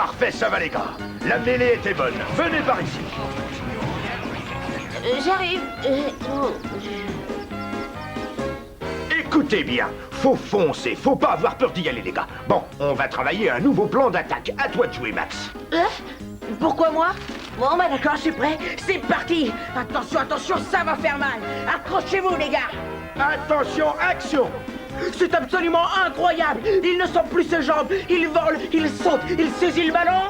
Parfait, ça va les gars. La mêlée était bonne. Venez par ici. J'arrive. Écoutez bien, faut foncer, faut pas avoir peur d'y aller les gars. Bon, on va travailler un nouveau plan d'attaque. À toi de jouer, Max. Pourquoi moi? Bon, bah d'accord, je suis prêt. C'est parti. Attention, attention, ça va faire mal. Accrochez-vous, les gars. Attention, action! C'est absolument incroyable. Il ne sent plus ses jambes. Il vole, il saute, il saisit le ballon.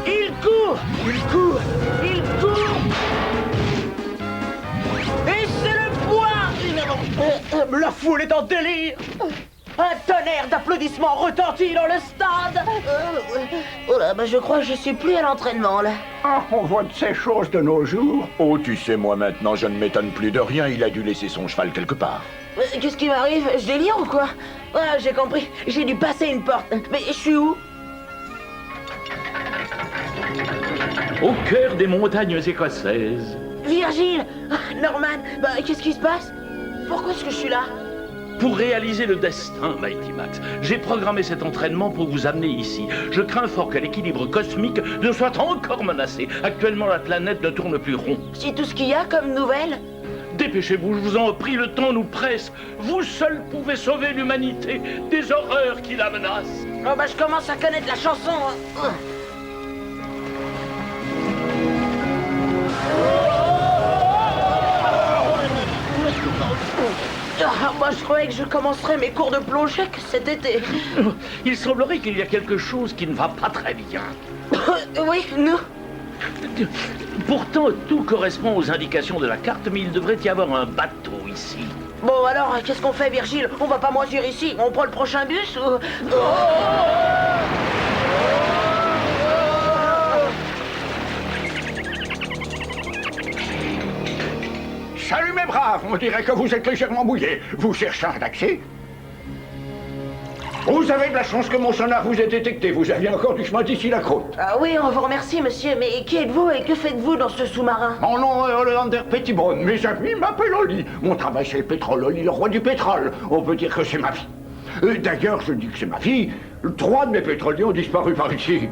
Il court. Il court. Il court. Et c'est le point. La foule est en délire. Un tonnerre d'applaudissements retentit dans le stade. Oh là, bah je crois que je suis plus à l'entraînement, là. Ah, on voit de ces choses de nos jours. Oh, tu sais, moi maintenant, je ne m'étonne plus de rien. Il a dû laisser son cheval quelque part. Qu'est-ce qui m'arrive? Je délire ou quoi? Ah, j'ai compris. J'ai dû passer une porte. Mais je suis où? Au cœur des montagnes écossaises. Virgile! Ah, Norman! Bah, qu'est-ce qui se passe? Pourquoi est-ce que je suis là? Pour réaliser le destin, Mighty Max, j'ai programmé cet entraînement pour vous amener ici. Je crains fort que l'équilibre cosmique ne soit encore menacé. Actuellement, la planète ne tourne plus rond. C'est tout ce qu'il y a comme nouvelle? Dépêchez-vous, je vous en prie, le temps nous presse. Vous seul pouvez sauver l'humanité des horreurs qui la menacent. Oh bah je commence à connaître la chanson. Hein. Ah, moi je croyais que je commencerais mes cours de plongée que cet été. Il semblerait qu'il y a quelque chose qui ne va pas très bien. Oui, nous. Pourtant, tout correspond aux indications de la carte, mais il devrait y avoir un bateau ici. Bon alors, qu'est-ce qu'on fait, Virgile? On va pas moisir ici. On prend le prochain bus ou... Salut mes braves, on dirait que vous êtes légèrement mouillés. Vous cherchez un taxi? Vous avez de la chance que mon sonar vous ait détecté. Vous aviez encore du chemin d'ici la côte. Ah oui, on vous remercie, monsieur. Mais qui êtes-vous et que faites-vous dans ce sous-marin? Mon nom est Oleander Pettibone. Mes amis m'appellent Oli. Mon travail, c'est le pétrole. Oli, le roi du pétrole. On peut dire que c'est ma vie. D'ailleurs, je dis que c'est ma vie. 3 de mes pétroliers ont disparu par ici.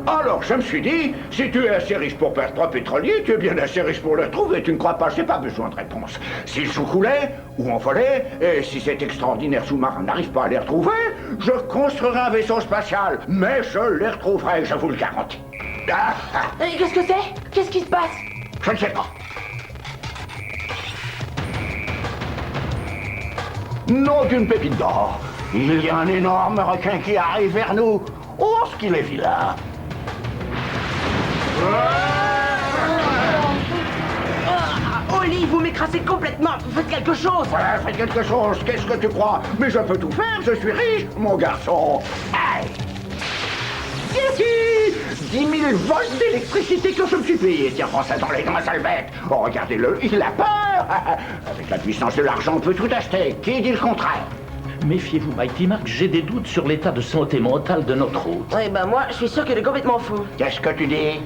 Alors, je me suis dit, si tu es assez riche pour perdre 3 pétroliers, tu es bien assez riche pour les retrouver. Tu ne crois pas? J'ai pas besoin de réponse. S'ils sous-coulaient ou en volaient, et si cet extraordinaire sous-marin n'arrive pas à les retrouver, je construirai un vaisseau spatial. Mais je les retrouverai, je vous le garantis. Qu'est-ce que c'est? Qu'est-ce qui se passe? Je ne sais pas. Nom d'une pépite d'or. Il y a un énorme requin qui arrive vers nous. Oh, ce qu'il est vilain. Oli, vous m'écrasez complètement. Faites quelque chose. Voilà, faites quelque chose. Qu'est-ce que tu crois? Mais je peux tout faire, je suis riche, mon garçon. Aïe. Ici 10 000 volts d'électricité que je me suis payé. Tiens, prends ça dans les mains, sale bête. Oh, regardez-le, il a peur. Avec la puissance de l'argent, on peut tout acheter. Qui dit le contraire? Méfiez-vous, Mighty Max, j'ai des doutes sur l'état de santé mentale de notre hôte. Oui, bah moi, je suis sûr qu'il est complètement fou. Qu'est-ce que tu dis?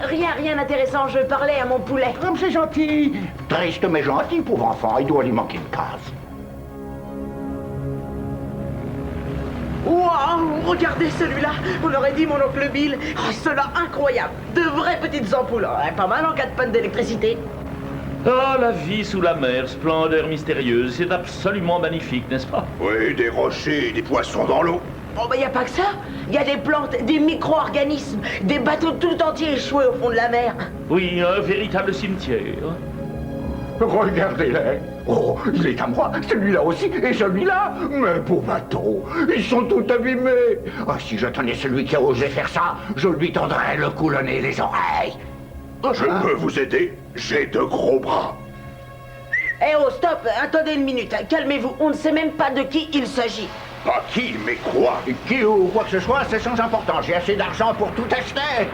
Rien d'intéressant. Je parlais à mon poulet. Comme c'est gentil. Triste mais gentil, pauvre enfant. Il doit lui manquer une case. Waouh, regardez celui-là. On aurait dit mon oncle Bill. Oh, cela incroyable. De vraies petites ampoules. Oh, pas mal en cas de panne d'électricité. Ah, la vie sous la mer, splendeur mystérieuse, c'est absolument magnifique, n'est-ce pas? Oui, des rochers et des poissons dans l'eau. Oh, bah y a pas que ça. Y a des plantes, des micro-organismes, des bateaux tout entiers échoués au fond de la mer. Oui, un véritable cimetière. Regardez-les. Oh, il est à moi. Celui-là aussi et celui-là. Mais beau bateau. Ils sont tous abîmés. Ah, si je tenais celui qui a osé faire ça, je lui tendrais le cou, le nez, les oreilles. Je peux vous aider. J'ai de gros bras. Eh oh, stop. Attendez une minute. Calmez-vous. On ne sait même pas de qui il s'agit. Pas qui, mais quoi? Qui ou quoi que ce soit, c'est sans importance. J'ai assez d'argent pour tout acheter.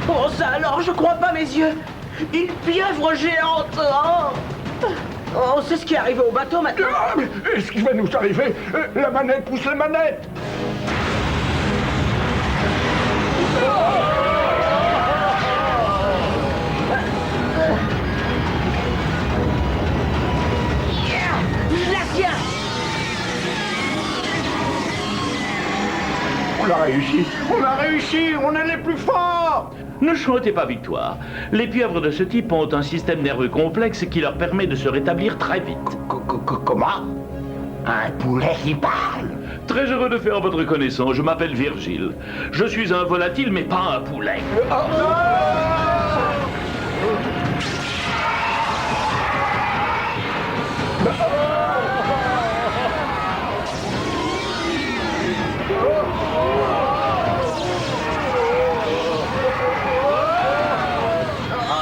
Oh, ça alors, je crois pas mes yeux. Une pieuvre géante. Oh. Oh, c'est ce qui est arrivé au bateau maintenant. Ah, mais ce qui va nous arriver? La manette pousse la manette. La tiens. réussi, on est les plus forts. Ne chantez pas victoire. Les pieuvres de ce type ont un système nerveux complexe qui leur permet de se rétablir très vite. Comment? Un poulet qui parle? Très heureux de faire votre connaissance, je m'appelle Virgile. Je suis un volatile, mais pas un poulet.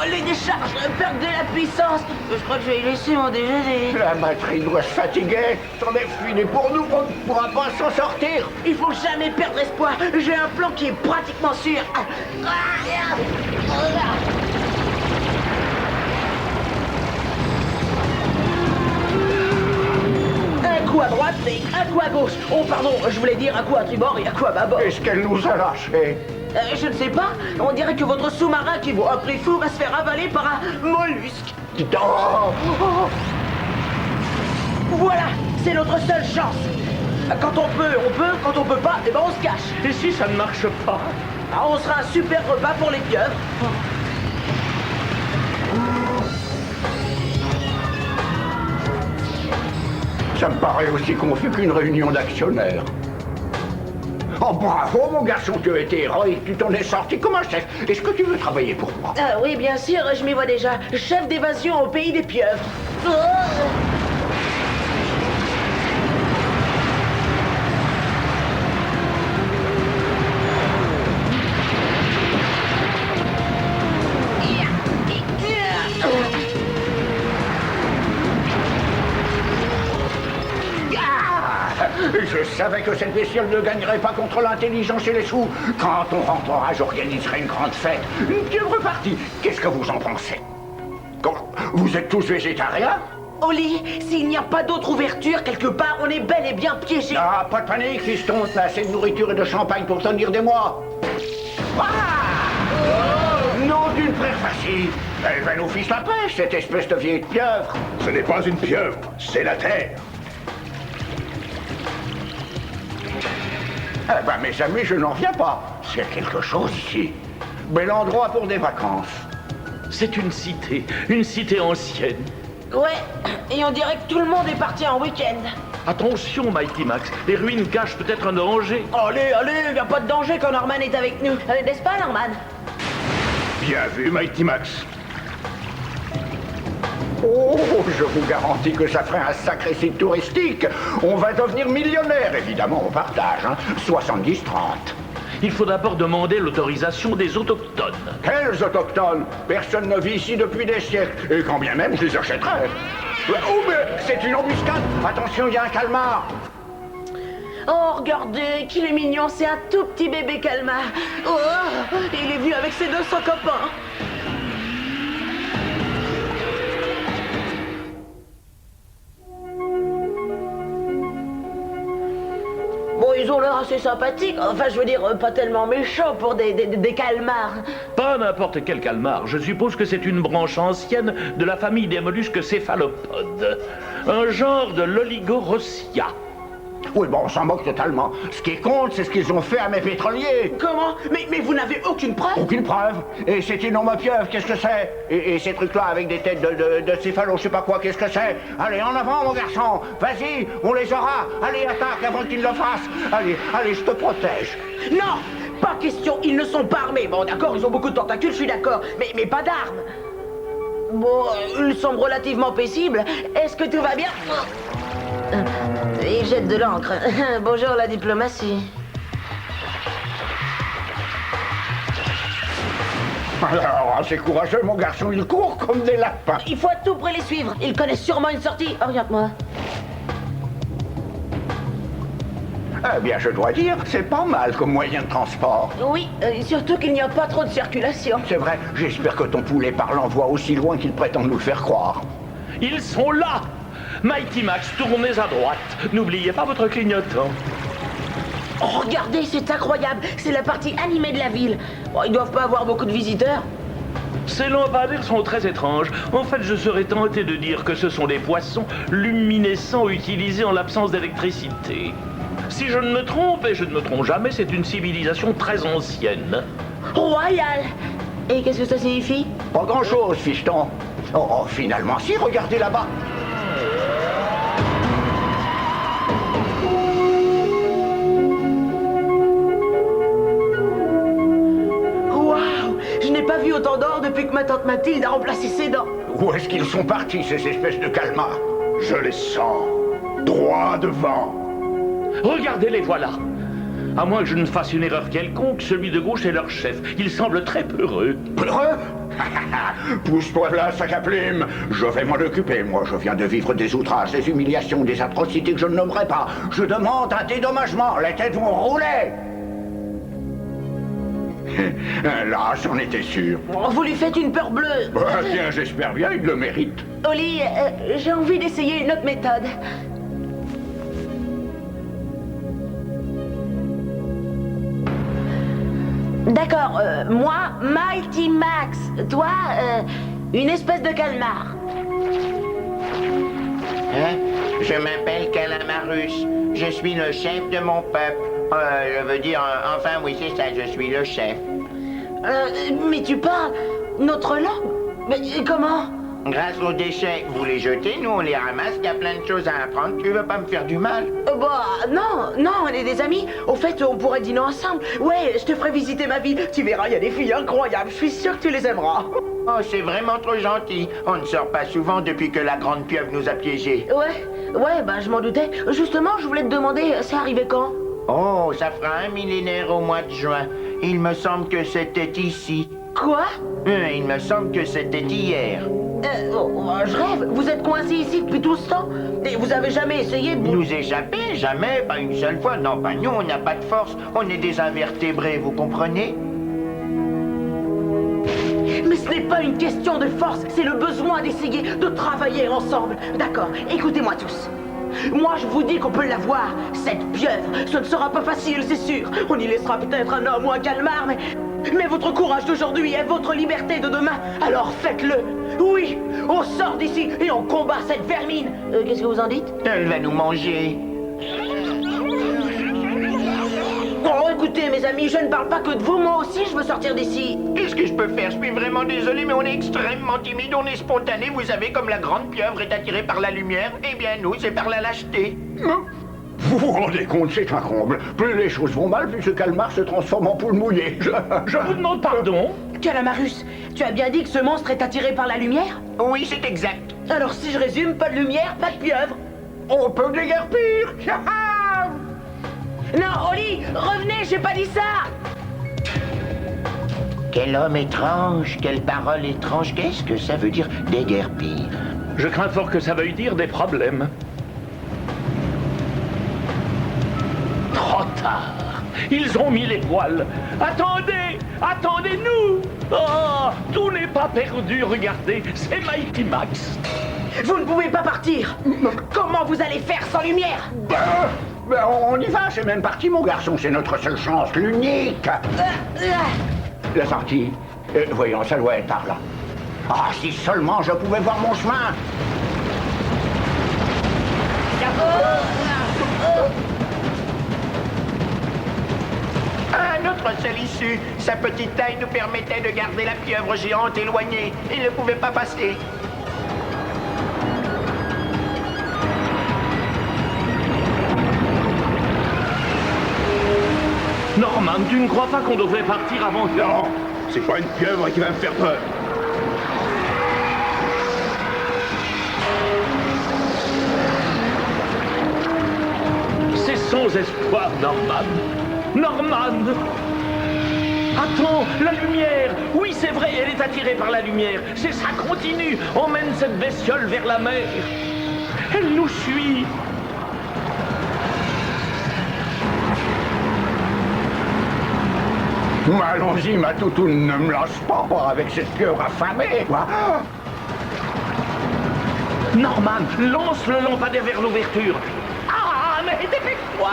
Les décharges perdent de la puissance. Je crois que je vais y laisser mon déjeuner. La batterie doit se fatiguer. C'en est fini pour nous, on ne pourra pas s'en sortir. Il faut jamais perdre espoir. J'ai un plan qui est pratiquement sûr. Un coup à droite et un coup à gauche. Oh pardon, je voulais dire un coup à tribord et un coup à bâbord. Est-ce qu'elle nous a lâchés? Je ne sais pas. On dirait que votre sous-marin qui vaut un prix fou va se faire avaler par un mollusque. Oh. Voilà, c'est notre seule chance. Quand on peut, on peut. Quand on peut pas, eh ben on se cache. Et si ça ne marche pas? Ah, on sera un super repas pour les pieuvres. Ça me paraît aussi confus qu'une réunion d'actionnaires. Oh bravo mon garçon, tu as été héroïque, tu t'en es sorti comme un chef. Est-ce que tu veux travailler pour moi? Ah oui, bien sûr, je m'y vois déjà. Chef d'évasion au pays des pieuvres. Oh. Je savais que cette bestiole ne gagnerait pas contre l'intelligence et les sous. Quand on rentrera, j'organiserai une grande fête. Une pieuvre partie. Qu'est-ce que vous en pensez? Comment? Vous êtes tous végétariens? Oli, s'il n'y a pas d'autre ouverture, quelque part, on est bel et bien piégé. Ah, pas de panique, fiston. T'as assez de nourriture et de champagne pour tenir des mois. Ah! Nom d'une frère facile. Elle va nous fiche la pêche, cette espèce de vieille pieuvre. Ce n'est pas une pieuvre, c'est la terre. Eh ben, mes amis, je n'en reviens pas. C'est quelque chose ici. Bel endroit pour des vacances. C'est une cité ancienne. Ouais, et on dirait que tout le monde est parti en week-end. Attention, Mighty Max, les ruines cachent peut-être un danger. Allez, allez, y a pas de danger quand Norman est avec nous. N'est-ce pas, Norman? Bien vu, Mighty Max. Oh, je vous garantis que ça ferait un sacré site touristique. On va devenir millionnaire, évidemment, au partage, hein. 70-30. Il faut d'abord demander l'autorisation des autochtones. Quels autochtones? Personne ne vit ici depuis des siècles. Et quand bien même, je les achèterais. Oh, mais c'est une embuscade. Attention, il y a un calmar. Oh, regardez, qu'il est mignon, c'est un tout petit bébé calmar. Oh, il est venu avec ses 200 copains. Bon, ils ont l'air assez sympathiques. Enfin, je veux dire, pas tellement méchants pour des calmars. Pas n'importe quel calmar. Je suppose que c'est une branche ancienne de la famille des mollusques céphalopodes. Un genre de l'oligorossia. Oui, bon, on s'en moque totalement. Ce qui compte, c'est ce qu'ils ont fait à mes pétroliers. Comment? Mais vous n'avez aucune preuve? Aucune preuve. Et cette énorme pieuvre, qu'est-ce que c'est? Et ces trucs-là avec des têtes de céphalo, je sais pas quoi, qu'est-ce que c'est? Allez, en avant, mon garçon. Vas-y, on les aura. Allez, attaque avant qu'ils le fassent. Allez, allez, je te protège. Non! Pas question, ils ne sont pas armés. Bon, d'accord, ils ont beaucoup de tentacules, je suis d'accord. Mais pas d'armes. Bon, ils semblent relativement paisibles. Est-ce que tout va bien? Il jette de l'encre. Bonjour la diplomatie. Alors, c'est courageux, mon garçon, ils courent comme des lapins. Il faut à tout près les suivre. Ils connaissent sûrement une sortie. Oriente-moi. Eh bien, je dois dire, c'est pas mal comme moyen de transport. Oui, surtout qu'il n'y a pas trop de circulation. C'est vrai, j'espère que ton poulet parlant voit aussi loin qu'il prétend nous le faire croire. Ils sont là! Mighty Max, tournez à droite. N'oubliez pas votre clignotant. Oh, regardez, c'est incroyable. C'est la partie animée de la ville. Bon, ils doivent pas avoir beaucoup de visiteurs. Ces lampadaires sont très étranges. En fait, je serais tenté de dire que ce sont des poissons luminescents utilisés en l'absence d'électricité. Si je ne me trompe, et je ne me trompe jamais, c'est une civilisation très ancienne. Royal. Et qu'est-ce que ça signifie? Pas grand-chose, fiston. Oh, finalement, si, regardez là-bas. Waouh! Je n'ai pas vu autant d'or depuis que ma tante Mathilde a remplacé ses dents. Où est-ce qu'ils sont partis, ces espèces de calmars? Je les sens. Droit devant. Regardez, les voilà. À moins que je ne fasse une erreur quelconque, celui de gauche est leur chef. Il semble très peureux. Peureux? Pousse-toi là, sac à plume. Je vais m'en occuper, moi. Je viens de vivre des outrages, des humiliations, des atrocités que je ne nommerai pas. Je demande un dédommagement. Les têtes vont rouler. Là, j'en étais sûr. Oh, vous lui faites une peur bleue. Bah, tiens, j'espère bien, il le mérite. Oli, j'ai envie d'essayer une autre méthode. D'accord, moi, Mighty Max. Toi, une espèce de calmar. Hein? Je m'appelle Calamarus. Je suis le chef de mon peuple. Je veux dire, enfin, oui, c'est ça, je suis le chef. Mais tu parles notre langue? Mais comment? Grâce aux déchets, vous les jetez, nous on les ramasse, il y a plein de choses à apprendre. Tu veux pas me faire du mal? Bah, non, on est des amis. Au fait, on pourrait dîner ensemble. Ouais, je te ferai visiter ma ville. Tu verras, il y a des filles incroyables. Je suis sûr que tu les aimeras. Oh, c'est vraiment trop gentil. On ne sort pas souvent depuis que la grande pieuvre nous a piégés. Ouais, bah je m'en doutais. Justement, je voulais te demander, c'est arrivé quand? Oh, ça fera un millénaire au mois de juin. Il me semble que c'était ici. Quoi? Il me semble que c'était hier. Je rêve. Vous êtes coincé ici depuis tout ce temps? Et vous avez jamais essayé de... Nous échapper? Jamais, pas une seule fois. Non, pas nous, on n'a pas de force. On est des invertébrés, vous comprenez? Mais ce n'est pas une question de force, c'est le besoin d'essayer de travailler ensemble. D'accord, écoutez-moi tous. Moi, je vous dis qu'on peut l'avoir, cette pieuvre. Ce ne sera pas facile, c'est sûr. On y laissera peut-être un homme ou un calmar, mais votre courage d'aujourd'hui est votre liberté de demain. Alors faites-le. Oui, on sort d'ici et on combat cette vermine. Qu'est-ce que vous en dites? Elle va nous manger. Oh, écoutez, mes amis, je ne parle pas que de vous. Moi aussi, je veux sortir d'ici. Qu'est-ce que je peux faire? Je suis vraiment désolé, mais on est extrêmement timide, on est spontané. Vous savez, comme la grande pieuvre est attirée par la lumière, eh bien nous, c'est par la lâcheté. Vous vous rendez compte, c'est un comble. Plus les choses vont mal, plus ce calmar se transforme en poule mouillée. Je vous demande pardon. Calamarus, tu as bien dit que ce monstre est attiré par la lumière? Oui, c'est exact. Alors si je résume, pas de lumière, pas de pieuvre. On peut déguerpir. Non, Oli, revenez, j'ai pas dit ça. Quel homme étrange, quelle parole étrange. Qu'est-ce que ça veut dire déguerpir? Je crains fort que ça veuille dire des problèmes. Trop tard. Ils ont mis les poils. Attendez, attendez-nous. Oh, tout n'est pas perdu, regardez, c'est Mighty Max. Vous ne pouvez pas partir. Comment vous allez faire sans lumière? On y va, c'est même parti, mon garçon. C'est notre seule chance, l'unique. La sortie. Voyons, ça doit être par là. Ah, si seulement je pouvais voir mon chemin. Notre seule issue, sa petite taille nous permettait de garder la pieuvre géante éloignée. Il ne pouvait pas passer. Norman, tu ne crois pas qu'on devrait partir avant que... Non, c'est pas une pieuvre qui va me faire peur. C'est sans espoir, Norman. Norman! Attends, la lumière! Oui, c'est vrai, elle est attirée par la lumière. C'est ça, continue! Emmène cette bestiole vers la mer. Elle nous suit. Allons-y, ma toutoune, ne me lâche pas avec cette pieuvre affamée, quoi. Norman, lance le lampadaire vers l'ouverture. Ah, mais dépêche-toi!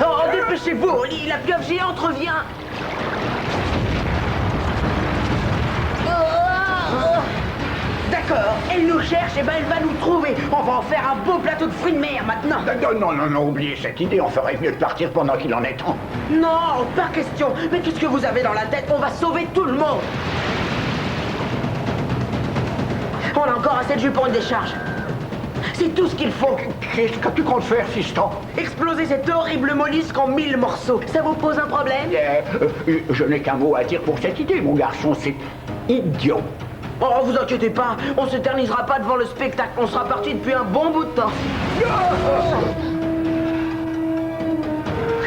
Oh, dépêchez-vous, Oli, la pieuvre géante revient. D'accord. Elle nous cherche, et ben elle va nous trouver. On va en faire un beau plateau de fruits de mer maintenant. Non, oubliez cette idée, on ferait mieux de partir pendant qu'il en est temps. Non, pas question. Mais qu'est-ce que vous avez dans la tête? On va sauver tout le monde. On a encore assez de jus pour une décharge. C'est tout ce qu'il faut. Qu'est-ce que tu comptes faire, fiston? Exploser cette horrible mollusque en 1000 morceaux. Ça vous pose un problème? Je n'ai qu'un mot à dire pour cette idée, mon garçon, c'est idiot. Oh, vous inquiétez pas, on s'éternisera pas devant le spectacle. On sera parti depuis un bon bout de temps.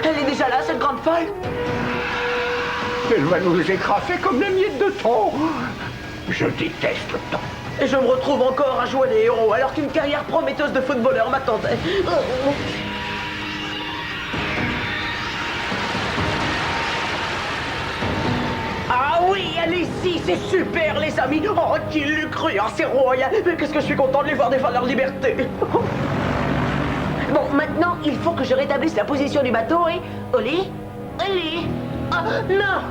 Elle est déjà là, cette grande folle? Elle va nous écraser comme des miettes de thon. Je déteste le temps. Et je me retrouve encore à jouer les héros alors qu'une carrière prometteuse de footballeur m'attendait. Ah oui, allez-y, c'est super les amis. Oh, qui l'eût cru, oh, c'est royal. Mais qu'est-ce que je suis content de les voir défendre leur liberté. Bon, maintenant, il faut que je rétablisse la position du bateau et... Oli, ah, non.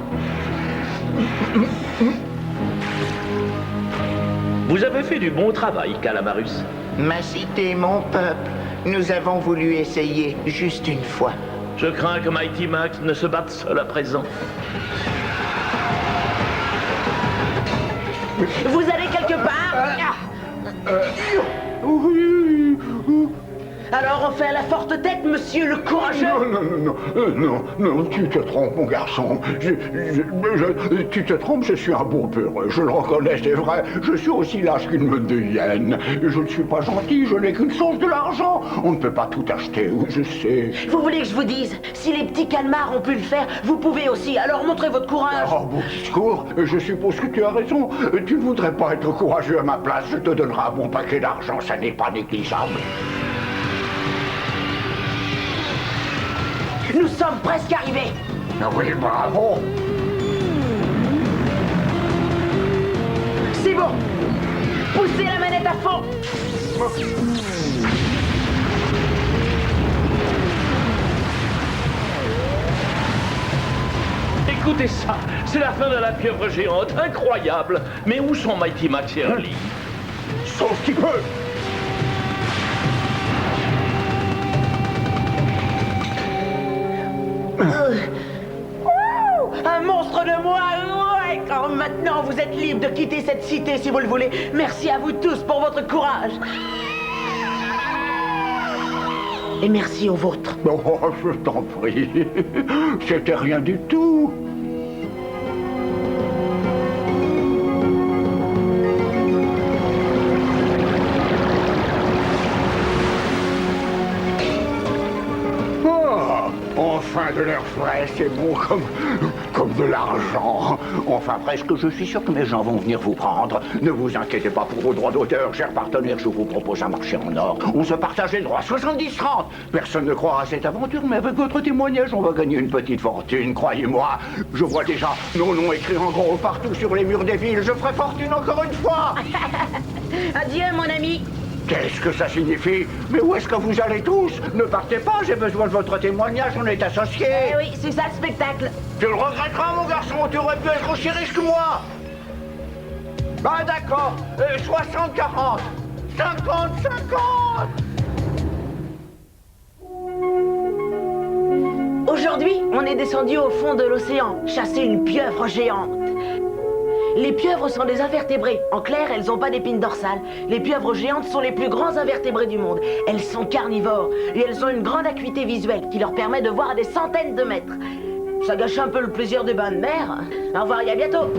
Vous avez fait du bon travail, Calamarus. Ma cité, mon peuple. Nous avons voulu essayer juste une fois. Je crains que Mighty Max ne se batte seul à présent. Vous allez quelque part? Oui. Alors on fait à la forte tête, monsieur le courageux? Non, tu te trompes, mon garçon. Tu te trompes, je suis un bon peureux. Je le reconnais, c'est vrai. Je suis aussi lâche qu'une meute de hyènes. Je ne suis pas gentil, je n'ai qu'une source de l'argent. On ne peut pas tout acheter, oui, je sais. Vous voulez que je vous dise? Si les petits calmars ont pu le faire, vous pouvez aussi. Alors montrez votre courage. Oh, beau discours. Je suppose que tu as raison. Tu ne voudrais pas être courageux à ma place. Je te donnerai un bon paquet d'argent, ça n'est pas négligeable. Nous sommes presque arrivés. Oui, bravo. C'est bon. Poussez la manette à fond. Écoutez ça, c'est la fin de la pieuvre géante, incroyable. Mais où sont Mighty Max et Early? Sauf qu'il peut. Un monstre de moi, ouais. Oh, maintenant, vous êtes libre de quitter cette cité si vous le voulez. Merci à vous tous pour votre courage. Et merci aux vôtres. Oh, je t'en prie. C'était rien du tout. Enfin de l'air frais, c'est bon comme de l'argent. Enfin presque, je suis sûr que mes gens vont venir vous prendre. Ne vous inquiétez pas pour vos droits d'auteur, cher partenaire, je vous propose un marché en or. On se partage les droits, 70-30. Personne ne croira à cette aventure, mais avec votre témoignage, on va gagner une petite fortune, croyez-moi. Je vois déjà nos noms écrits en gros partout sur les murs des villes. Je ferai fortune encore une fois. Adieu, mon ami. Qu'est-ce que ça signifie? Mais où est-ce que vous allez tous? Ne partez pas, j'ai besoin de votre témoignage, on est associés. Eh oui, c'est ça le spectacle. Tu le regretteras, mon garçon, tu aurais pu être aussi riche que moi. Bah d'accord, 60-40, 50-50. Aujourd'hui, on est descendu au fond de l'océan, chasser une pieuvre géante. Les pieuvres sont des invertébrés. En clair, elles n'ont pas d'épines dorsales. Les pieuvres géantes sont les plus grands invertébrés du monde. Elles sont carnivores et elles ont une grande acuité visuelle qui leur permet de voir à des centaines de mètres. Ça gâche un peu le plaisir des bains de mer. Au revoir et à bientôt.